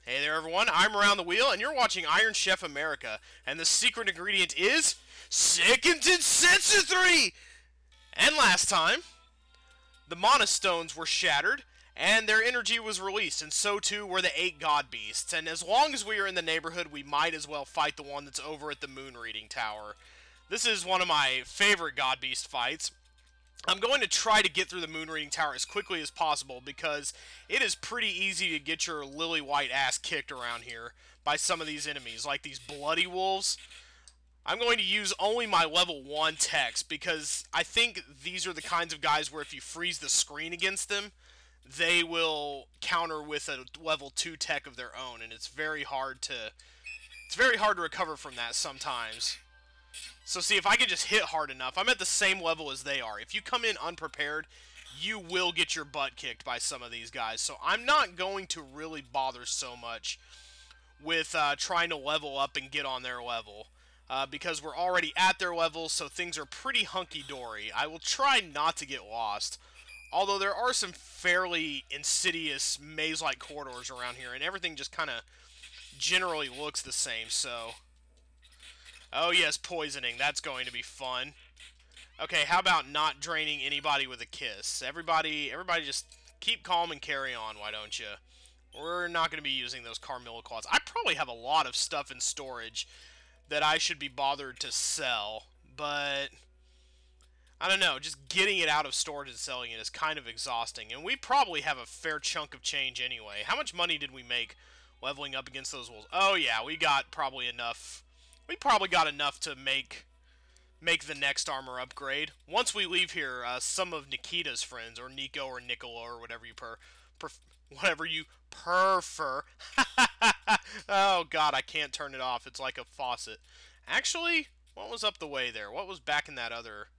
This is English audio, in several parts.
Hey there, everyone. I'm Around the Wheel, and you're watching Iron Chef America. And the secret ingredient is Seiken Densetsu 3! And last time, the Mana Stones were shattered, and their energy was released, and so too were the 8 God Beasts. And as long as we are in the neighborhood, we might as well fight the one that's over at the Moon Reading Tower. This is one of my favorite God Beast fights. I'm going to try to get through the Moon Reading Tower as quickly as possible because it is pretty easy to get your lily white ass kicked around here by some of these enemies, like these bloody wolves. I'm going to use only my level 1 techs because I think these are the kinds of guys where if you freeze the screen against them, they will counter with a level 2 tech of their own, and it's very hard to recover from that sometimes. So see, if I can just hit hard enough, I'm at the same level as they are. If you come in unprepared, you will get your butt kicked by some of these guys. So I'm not going to really bother so much with trying to level up and get on their level. Because we're already at their level, so things are pretty hunky-dory. I will try not to get lost. Although there are some fairly insidious maze-like corridors around here, and everything just kind of generally looks the same, so... Oh yes, poisoning. That's going to be fun. Okay, how about not draining anybody with a kiss? Everybody just keep calm and carry on, why don't you? We're not going to be using those Carmilla Claws. I probably have a lot of stuff in storage that I should be bothered to sell, but... I don't know, just getting it out of storage and selling it is kind of exhausting, and we probably have a fair chunk of change anyway. How much money did we make leveling up against those wolves? Oh yeah, we got probably enough... We probably got enough to make the next armor upgrade. Once we leave here, some of Nikita's friends, or Nico or Nicola or whatever you prefer. Oh god, I can't turn it off. It's like a faucet. Actually, what was up the way there? What was back in that other?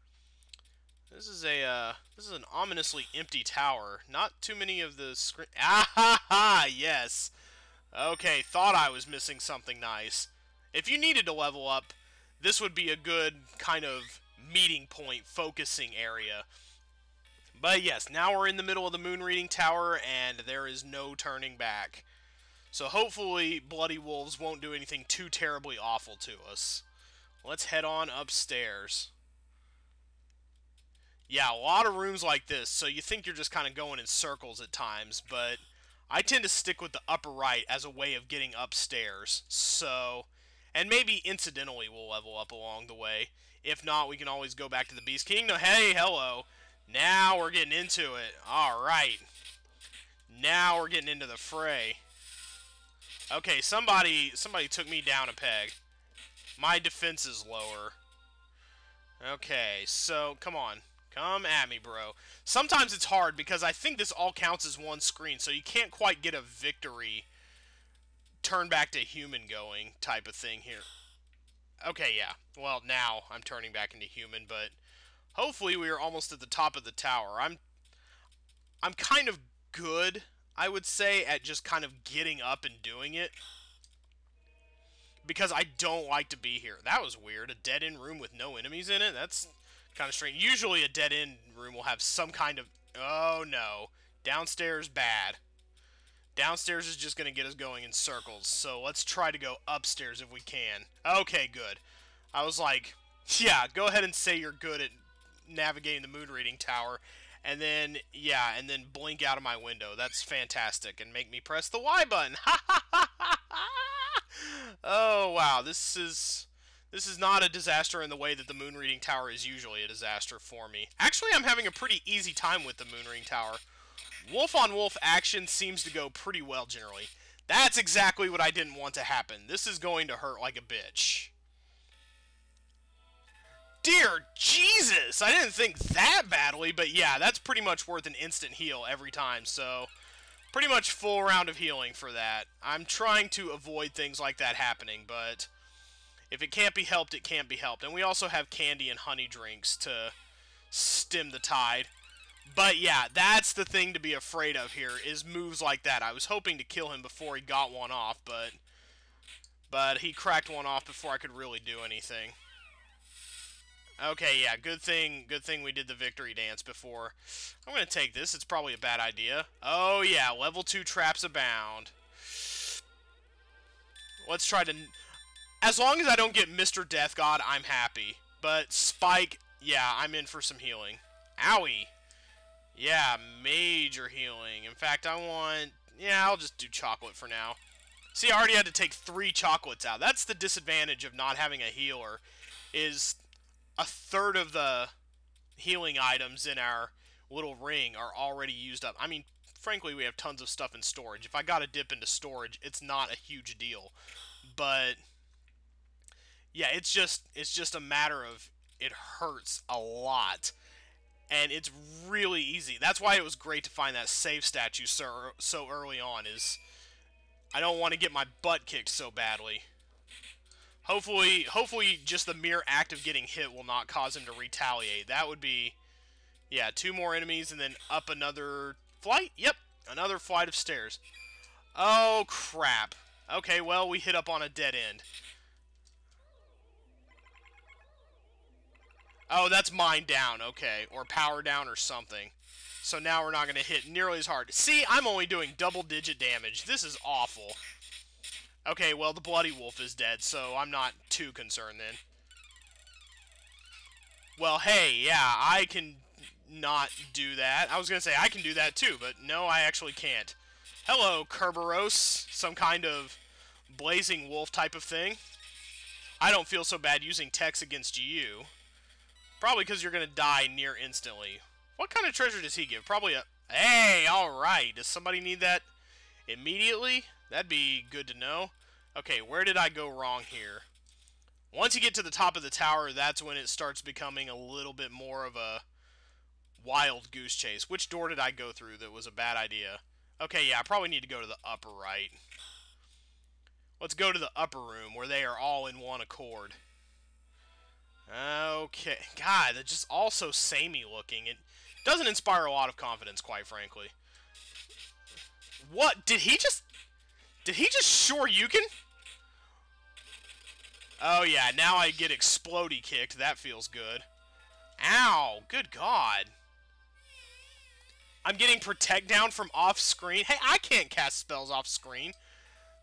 This is an ominously empty tower. Not too many of the screen. Ah ha ha! Yes. Okay, thought I was missing something nice. If you needed to level up, this would be a good kind of meeting point, focusing area. But yes, now we're in the middle of the Moon Reading Tower, and there is no turning back. So hopefully Bloody Wolves won't do anything too terribly awful to us. Let's head on upstairs. Yeah, a lot of rooms like this, so you think you're just kind of going in circles at times, but I tend to stick with the upper right as a way of getting upstairs, so... And maybe incidentally we'll level up along the way. If not, we can always go back to the Beast Kingdom. Hey, hello. Now we're getting into it. Alright. Now we're getting into the fray. Okay, somebody took me down a peg. My defense is lower. Okay, so, come on. Come at me, bro. Sometimes it's hard because I think this all counts as one screen, so you can't quite get a victory turn back to human going type of thing here. Okay, yeah. Well, now I'm turning back into human, but hopefully we are almost at the top of the tower. I'm kind of good, I would say, at just kind of getting up and doing it. Because I don't like to be here. That was weird. A dead-end room with no enemies in it? That's kind of strange. Usually a dead-end room will have some kind of... Oh, no. Downstairs, bad. Downstairs is just going to get us going in circles, so let's try to go upstairs if we can. Okay, good. I was like, yeah, go ahead and say you're good at navigating the Moon Reading Tower, and then, yeah, and then blink out of my window. That's fantastic, and make me press the Y button. Ha ha ha ha ha! Oh, wow, this is not a disaster in the way that the Moon Reading Tower is usually a disaster for me. Actually, I'm having a pretty easy time with the Moon Reading Tower. Wolf-on-wolf action seems to go pretty well, generally. That's exactly what I didn't want to happen. This is going to hurt like a bitch. Dear Jesus! I didn't think that badly, but yeah, that's pretty much worth an instant heal every time, so... Pretty much full round of healing for that. I'm trying to avoid things like that happening, but... If it can't be helped, it can't be helped. And we also have candy and honey drinks to stem the tide. But yeah, that's the thing to be afraid of here, is moves like that. I was hoping to kill him before he got one off, but he cracked one off before I could really do anything. Okay, yeah, good thing we did the victory dance before. I'm gonna take this, it's probably a bad idea. Oh yeah, level 2 traps abound. Let's try to... As long as I don't get Mr. Death God, I'm happy. But Spike, yeah, I'm in for some healing. Owie. Yeah, major healing. In fact, I want... Yeah, I'll just do chocolate for now. See, I already had to take 3 chocolates out. That's the disadvantage of not having a healer, is a third of the healing items in our little ring are already used up. I mean, frankly, we have tons of stuff in storage. If I gotta dip into storage, it's not a huge deal. But yeah, it's just a matter of it hurts a lot. And it's really easy. That's why it was great to find that save statue so early on, is I don't want to get my butt kicked so badly. Hopefully just the mere act of getting hit will not cause him to retaliate. That would be, yeah, 2 more enemies and then up another flight? Yep, another flight of stairs. Oh, crap. Okay, well, we hit up on a dead end. Oh, that's mine down, okay. Or power down or something. So now we're not going to hit nearly as hard. See, I'm only doing double-digit damage. This is awful. Okay, well, the Bloody Wolf is dead, so I'm not too concerned then. Well, hey, yeah, I can not do that. I was going to say I can do that too, but no, I actually can't. Hello, Kerberos. Some kind of blazing wolf type of thing. I don't feel so bad using Tex against you. Probably because you're going to die near instantly. What kind of treasure does he give? Probably a... Hey, alright. Does somebody need that immediately? That'd be good to know. Okay, where did I go wrong here? Once you get to the top of the tower, that's when it starts becoming a little bit more of a wild goose chase. Which door did I go through that was a bad idea? Okay, yeah, I probably need to go to the upper right. Let's go to the upper room where they are all in one accord. Okay. God, they're just all so samey looking. It doesn't inspire a lot of confidence, quite frankly. What? Did he just Shoryuken? Oh yeah, now I get explodey kicked. That feels good. Ow! Good God. I'm getting protect down from off screen. Hey, I can't cast spells off screen.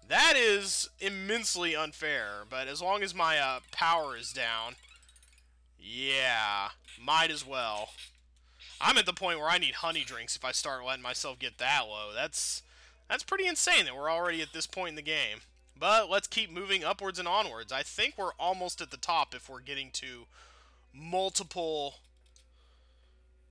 That is immensely unfair, but as long as my power is down... Yeah, might as well. I'm at the point where I need honey drinks if I start letting myself get that low. That's pretty insane that we're already at this point in the game. But let's keep moving upwards and onwards. I think we're almost at the top if we're getting to multiple...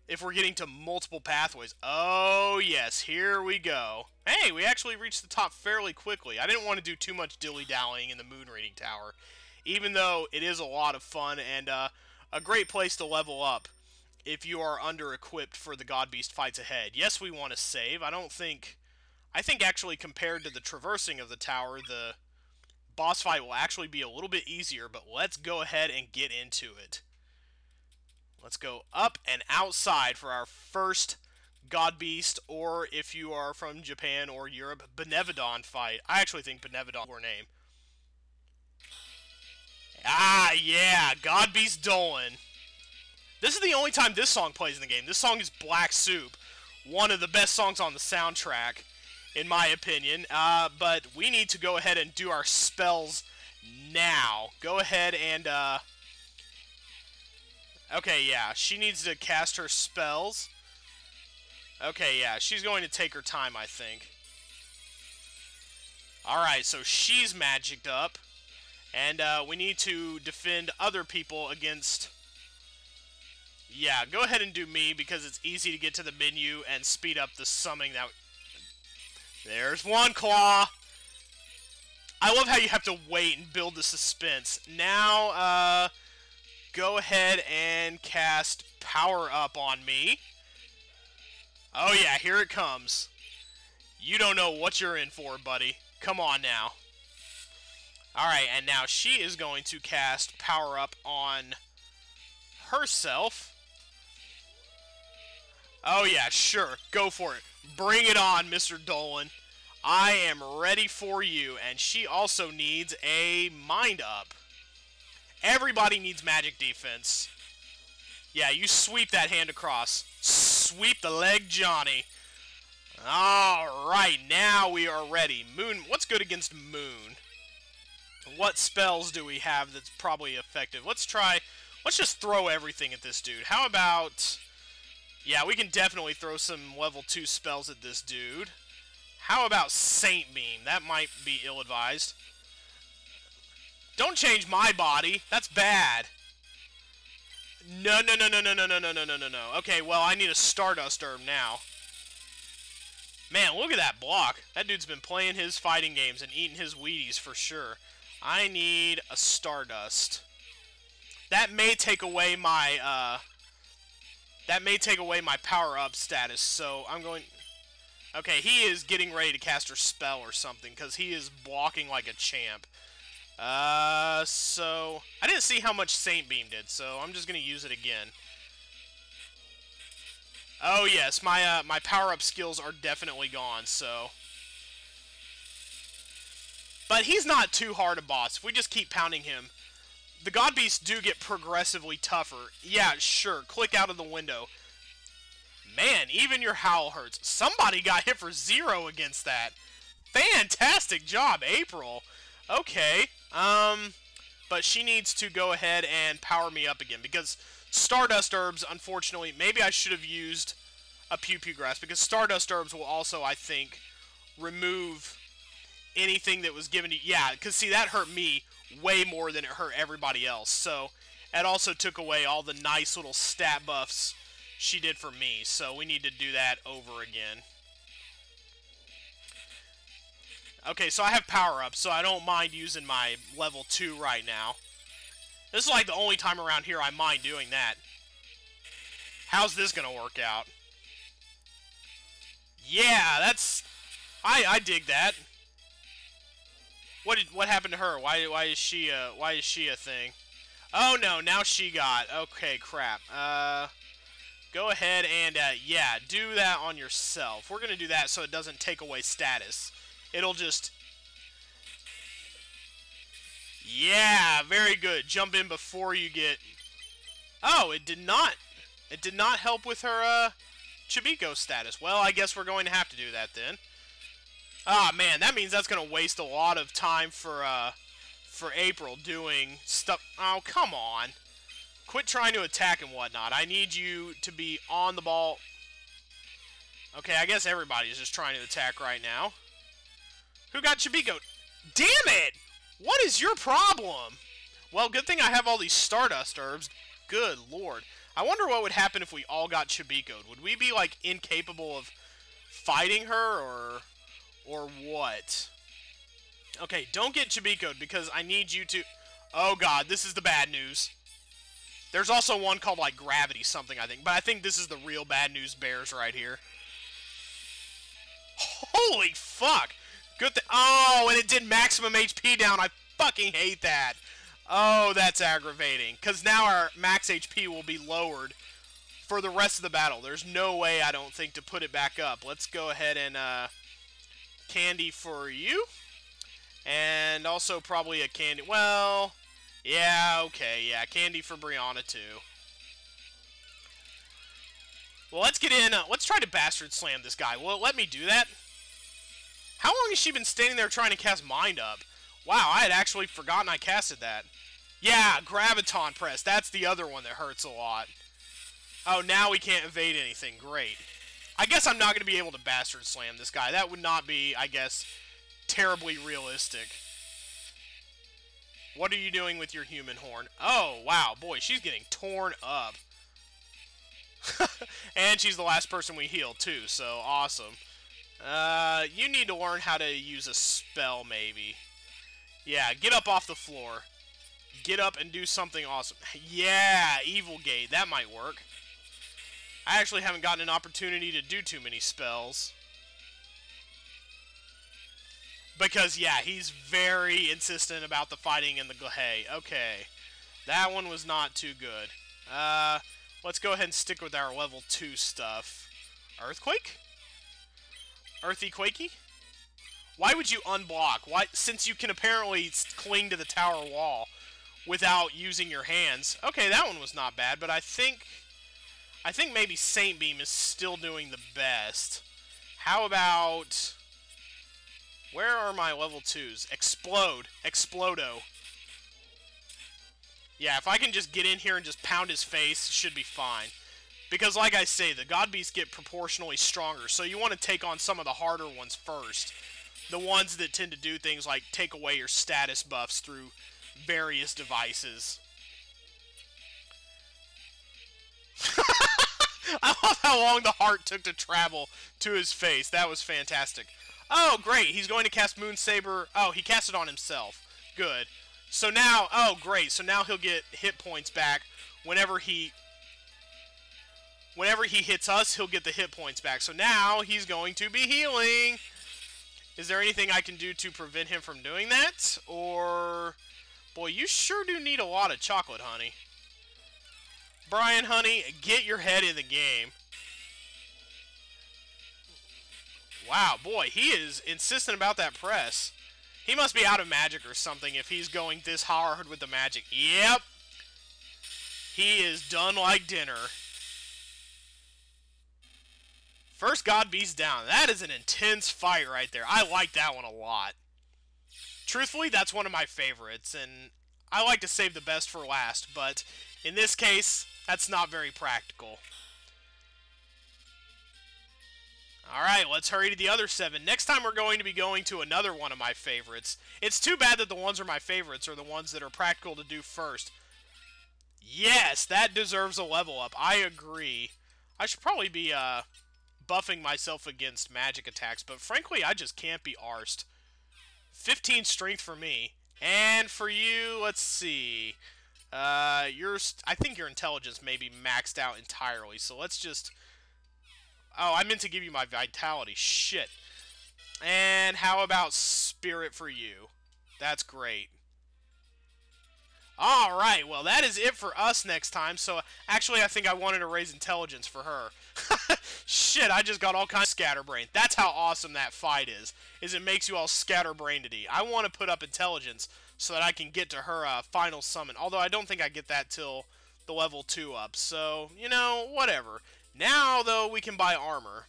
If we're getting to multiple pathways. Oh, yes, here we go. Hey, we actually reached the top fairly quickly. I didn't want to do too much dilly-dallying in the Moon Reading Tower, even though it is a lot of fun and a great place to level up if you are under-equipped for the God Beast fights ahead. Yes, we want to save. I think actually compared to the traversing of the tower, the boss fight will actually be a little bit easier, but let's go ahead and get into it. Let's go up and outside for our first God Beast, or if you are from Japan or Europe, Benevodon fight. I actually think Benevodon is our name. Ah, yeah, God Beast Dolan. This is the only time this song plays in the game. This song is Black Soup, one of the best songs on the soundtrack, in my opinion. But we need to go ahead and do our spells now. Go ahead and, okay, yeah, she needs to cast her spells. Okay, yeah, she's going to take her time, I think. Alright, so she's magicked up. And we need to defend other people against... Yeah, go ahead and do me, because it's easy to get to the menu and speed up the summoning that... There's one claw! I love how you have to wait and build the suspense. Now, go ahead and cast Power Up on me. Oh yeah, here it comes. You don't know what you're in for, buddy. Come on now. Alright, and now she is going to cast Power Up on herself. Oh yeah, sure. Go for it. Bring it on, Mr. Dolan. I am ready for you. And she also needs a Mind Up. Everybody needs magic defense. Yeah, you sweep that hand across. Sweep the leg, Johnny. Alright, now we are ready. Moon, what's good against Moon? What spells do we have that's probably effective? Let's try... Let's just throw everything at this dude. How about... Yeah, we can definitely throw some level 2 spells at this dude. How about Saint Beam? That might be ill-advised. Don't change my body. That's bad. No, no, no, no, no, no, no, no, no, no, no, no. Okay, well, I need a Stardust Herb now. Man, look at that block. That dude's been playing his fighting games and eating his Wheaties for sure. I need a Stardust. That may take away my, power-up status, so I'm going... Okay, he is getting ready to cast her spell or something, because he is blocking like a champ. So... I didn't see how much Saint Beam did, so I'm just going to use it again. Oh, yes, my power-up skills are definitely gone, so... But he's not too hard a boss. If we just keep pounding him... The God Beasts do get progressively tougher. Yeah, sure, click out of the window. Man, even your howl hurts. Somebody got hit for 0 against that. Fantastic job, April. Okay, but she needs to go ahead and power me up again, because Stardust Herbs, unfortunately, maybe I should have used a Pew Pew Grass, because Stardust Herbs will also, I think, remove anything that was given to... Yeah, because, see, that hurt me way more than it hurt everybody else, so it also took away all the nice little stat buffs she did for me, so we need to do that over again. Okay, so I have power-up, so I don't mind using my level 2 right now. This is like the only time around here I mind doing that. How's this gonna work out? Yeah, that's... I dig that. What happened to her? Why is she a thing? Oh no, now she got... Okay, crap. Go ahead and, yeah, do that on yourself. We're gonna do that so it doesn't take away status. It'll just... Yeah, very good. Jump in before you get... Oh, it did not... It did not help with her, Chibiko status. Well, I guess we're going to have to do that then. Ah, man, that means that's going to waste a lot of time for April doing stuff. Oh, come on. Quit trying to attack and whatnot. I need you to be on the ball. Okay, I guess everybody's just trying to attack right now. Who got Chibiko? Damn it! What is your problem? Well, good thing I have all these Stardust Herbs. Good lord. I wonder what would happen if we all got Chibiko'd. Would we be, like, incapable of fighting her, or what? Okay, don't get Chibiko'd, because I need you to... Oh god, this is the bad news. There's also one called, like, Gravity something, I think. But I think this is the real bad news bears right here. Holy fuck! Good thing... Oh, and it did maximum HP down. I fucking hate that. Oh, that's aggravating. Because now our max HP will be lowered for the rest of the battle. There's no way, I don't think, to put it back up. Let's go ahead and, candy for you. And also probably a candy... Well, yeah, okay, yeah. Candy for Brianna, too. Well, let's get in... let's try to Bastard Slam this guy. Will it let me do that? How long has she been standing there trying to cast Mind Up? Wow, I had actually forgotten I casted that. Yeah, Graviton Press. That's the other one that hurts a lot. Oh, now we can't evade anything. Great. I guess I'm not going to be able to Bastard Slam this guy. That would not be, I guess, terribly realistic. What are you doing with your human horn? Oh, wow. Boy, she's getting torn up. And she's the last person we heal, too, so awesome. You need to learn how to use a spell, maybe. Yeah, get up off the floor. Get up and do something awesome. Yeah, Evil Gate. That might work. I actually haven't gotten an opportunity to do too many spells. Because, yeah, he's very insistent about the fighting and the... Hey, okay. That one was not too good. Let's go ahead and stick with our level 2 stuff. Earthquake? Earthy Quakey? Why would you unblock? Why? Since you can apparently cling to the tower wall without using your hands. Okay, that one was not bad, but I think maybe Saint Beam is still doing the best. How about... Where are my level 2s? Explode. Explodo. Yeah, if I can just get in here and just pound his face, it should be fine. Because, like I say, the God Beasts get proportionally stronger, so you want to take on some of the harder ones first. The ones that tend to do things like take away your status buffs through various devices. I love how long the heart took to travel to his face. That was fantastic. Oh, great. He's going to cast Moon Saber. Oh, he cast it on himself. Good. So now, oh, great. So now he'll get hit points back whenever he hits us, he'll get the hit points back. So now he's going to be healing. Is there anything I can do to prevent him from doing that? Or, boy, you sure do need a lot of chocolate, honey. Brian, honey, get your head in the game. Wow, boy, he is insistent about that press. He must be out of magic or something if he's going this hard with the magic. Yep. He is done like dinner. First God Beast down. That is an intense fight right there. I like that one a lot. Truthfully, that's one of my favorites, and I like to save the best for last, but in this case, that's not very practical. Alright, let's hurry to the other 7. Next time we're going to be going to another one of my favorites. It's too bad that the ones are my favorites are the ones that are practical to do first. Yes, that deserves a level up. I agree. I should probably be buffing myself against magic attacks, but frankly, I just can't be arsed. 15 strength for me. And for you, let's see. I think your intelligence may be maxed out entirely, so let's just... Oh, I meant to give you my vitality. Shit. And how about spirit for you? That's great. Alright, well, that is it for us next time. So, actually, I think I wanted to raise intelligence for her. Shit, I just got all kinds of scatterbrain. That's how awesome that fight is it makes you all scatterbrainedy. I want to put up intelligence so that I can get to her final summon. Although, I don't think I get that till the level 2 up. So, you know, whatever. Now, though, we can buy armor.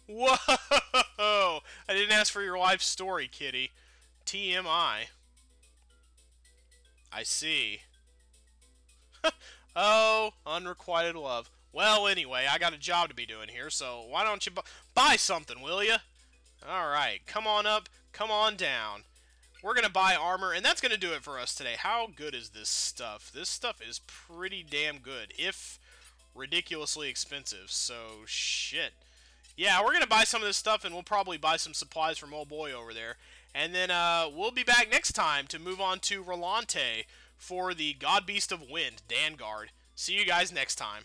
Whoa! I didn't ask for your life story, kitty. TMI. I see. Oh, unrequited love. Well, anyway, I got a job to be doing here, so why don't you buy something, will ya? Alright, come on up, come on down. We're going to buy armor, and that's going to do it for us today. How good is this stuff? This stuff is pretty damn good, if ridiculously expensive, so shit. Yeah, we're going to buy some of this stuff, and we'll probably buy some supplies from old boy over there. And then we'll be back next time to move on to Rolante for the God Beast of Wind, Dangard. See you guys next time.